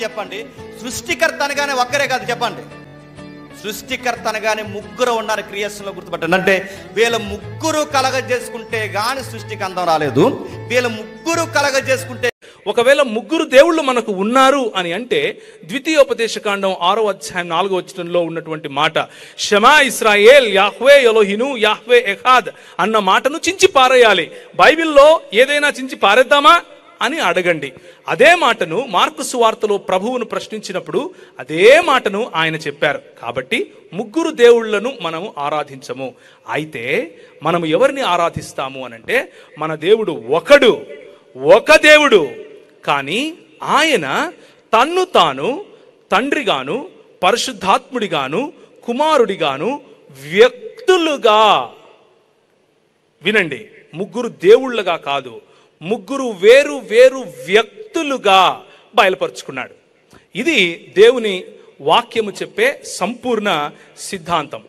చెప్పండి. సృష్టికర్త అనగానే ఒక్కరే కాదు చెప్పండి. సృష్టికర్త అనగానే ముగ్గురు ఉన్నారు క్రియేషన్లో, గుర్తుపట్టండి. అంటే వీళ్ళ ముగ్గురు కలగజేసుకుంటే గాని సృష్టికి అందం రాలేదు. వీళ్ళ ముగ్గురు కలగజేసుకుంటే, ఒకవేళ ముగ్గురు దేవుళ్ళు మనకు ఉన్నారు అని అంటే ద్వితీయోపదేశకాండం 6వ అధ్యాయం 4వ వచనంలో ఉన్నటువంటి మాట, షమా ఇస్రాయేల్ యాహ్వే ఎలోహిను యాహ్వే ఎహాద్ అన్న మాటను చించి పారేయాలి. బైబిల్లో ఏదైనా చించి పారేద్దామా అని అడగండి. అదే మాటను మార్కు సువార్తలో ప్రభువును ప్రశ్నించినప్పుడు అదే మాటను ఆయన చెప్పారు. కాబట్టి ముగ్గురు దేవుళ్లను మనము ఆరాధించము. అయితే మనము ఎవరిని ఆరాధిస్తాము అనంటే, మన దేవుడు ఒక దేవుడు, కానీ ఆయన తన్ను తాను తండ్రిగాను పరిశుద్ధాత్ముడిగాను కుమారుడిగాను వ్యక్తులుగా, వినండి, ముగ్గురు దేవుళ్ళగా కాదు, ముగ్గురు వేరు వేరు వ్యక్తులుగా బయలుపరుచుకున్నాడు. ఇది దేవుని వాక్యము చెప్పే సంపూర్ణ సిద్ధాంతం.